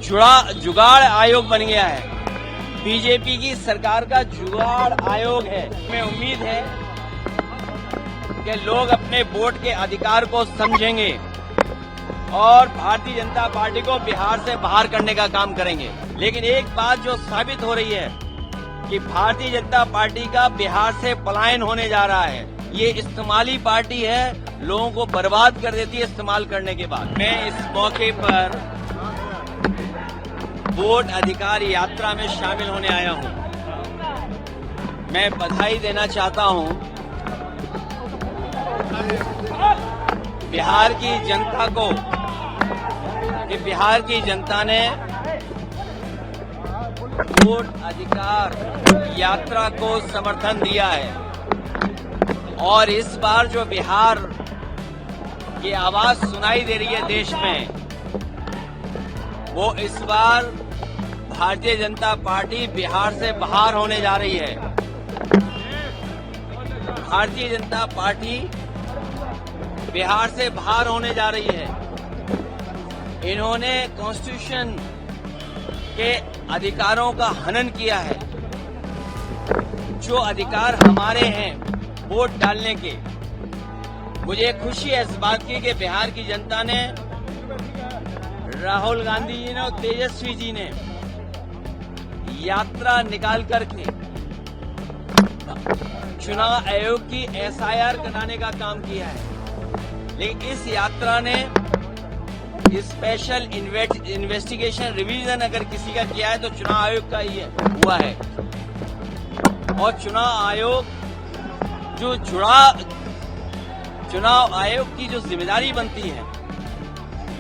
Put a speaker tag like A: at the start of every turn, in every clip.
A: जुगाड़ आयोग बन गया है। बीजेपी की सरकार का जुगाड़ आयोग है। हमें उम्मीद है कि लोग अपने वोट के अधिकार को समझेंगे और भारतीय जनता पार्टी को बिहार से बाहर करने का काम करेंगे। लेकिन एक बात जो साबित हो रही है कि भारतीय जनता पार्टी का बिहार से पलायन होने जा रहा है। ये इस्तेमाली पार्टी है, लोगों को बर्बाद कर देती है इस्तेमाल करने के बाद। मैं इस मौके पर वोट अधिकार यात्रा में शामिल होने आया हूं। मैं बधाई देना चाहता हूं बिहार की जनता को कि बिहार की जनता ने वोट अधिकार यात्रा को समर्थन दिया है और इस बार जो बिहार की आवाज सुनाई दे रही है देश में, वो इस बार भारतीय जनता पार्टी बिहार से बाहर होने जा रही है। भारतीय जनता पार्टी बिहार से बाहर होने जा रही है। इन्होंने कॉन्स्टिट्यूशन के अधिकारों का हनन किया है। जो अधिकार हमारे हैं वोट डालने के, मुझे खुशी है इस बात की कि बिहार की जनता ने, राहुल गांधी जी ने और तेजस्वी जी ने यात्रा निकाल करके चुनाव आयोग की एसआईआर कराने का काम किया है। लेकिन इस यात्रा ने स्पेशल इन्वेस्टिगेशन रिवीजन अगर किसी का किया है तो चुनाव आयोग का ही हुआ है। और चुनाव आयोग चुनाव आयोग की जो जिम्मेदारी बनती है,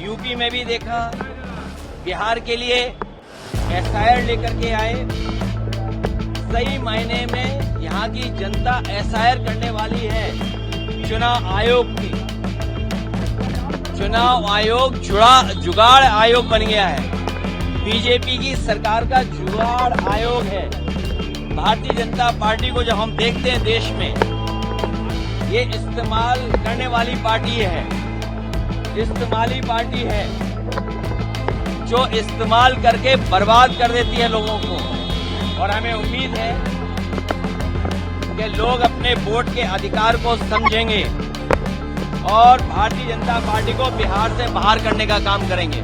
A: यूपी में भी देखा, बिहार के लिए एसआईआर लेकर के आए। सही मायने में यहाँ की जनता एसआईआर करने वाली है चुनाव आयोग की। चुनाव आयोग जुगाड़ आयोग बन गया है। बीजेपी की सरकार का जुगाड़ आयोग है। भारतीय जनता पार्टी को जब हम देखते हैं देश में, ये इस्तेमाल करने वाली पार्टी है, इस्तेमाली पार्टी है जो इस्तेमाल करके बर्बाद कर देती है लोगों को। और हमें उम्मीद है कि लोग अपने वोट के अधिकार को समझेंगे और भारतीय जनता पार्टी को बिहार से बाहर करने का काम करेंगे।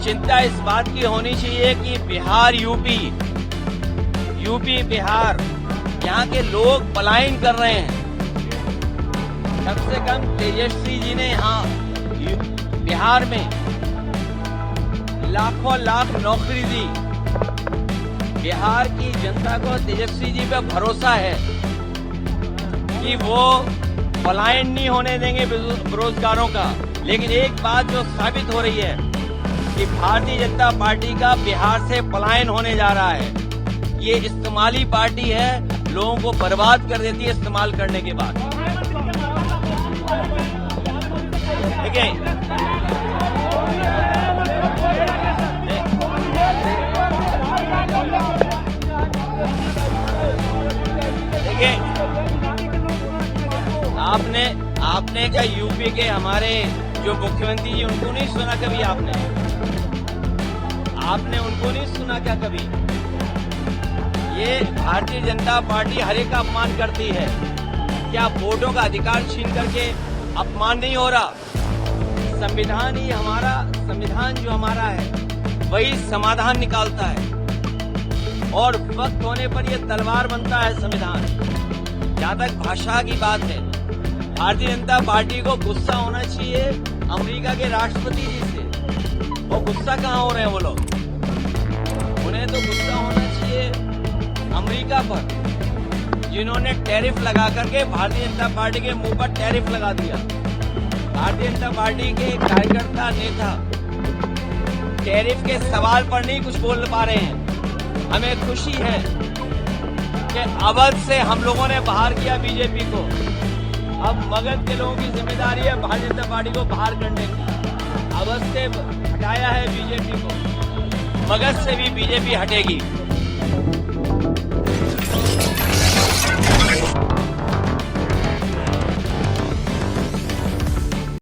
A: चिंता इस बात की होनी चाहिए कि बिहार यूपी बिहार, यहाँ के लोग पलायन कर रहे हैं। कम से कम तेजस्वी जी ने यहाँ बिहार में लाखों लाख नौकरी दी। बिहार की जनता को तेजस्वी जी पे भरोसा है कि वो पलायन नहीं होने देंगे बेरोजगारों का। लेकिन एक बात जो साबित हो रही है कि भारतीय जनता पार्टी का बिहार से पलायन होने जा रहा है। ये इस्तेमाली पार्टी है, लोगों को बर्बाद कर देती है इस्तेमाल करने के बाद। देखिए, आपने क्या यूपी के हमारे जो मुख्यमंत्री जी, उनको नहीं सुना कभी? आपने उनको नहीं सुना क्या कभी? ये भारतीय जनता पार्टी हर एक का अपमान करती है। क्या वोटों का अधिकार छीन करके अपमान नहीं हो रहा? संविधान ही हमारा, संविधान जो हमारा है वही समाधान निकालता है और वक्त होने पर यह तलवार बनता है संविधान। जहां तक भाषा की बात है, भारतीय जनता पार्टी को गुस्सा होना चाहिए अमेरिका के राष्ट्रपति जी से। वो गुस्सा कहाँ हो रहे हैं वो लोग? उन्हें तो गुस्सा होना चाहिए अमेरिका पर, जिन्होंने टैरिफ लगा करके भारतीय जनता पार्टी के मुंह पर टैरिफ लगा दिया। भारतीय जनता पार्टी के कार्यकर्ता नेता टैरिफ के सवाल पर नहीं कुछ बोल पा रहे हैं। हमें खुशी है कि अवध से हम लोगों ने बाहर किया बीजेपी को। अब मगध के लोगों की जिम्मेदारी है भारतीय जनता पार्टी को बाहर करने की। अवध से हटाया है बीजेपी को, मगध से भी बीजेपी हटेगी।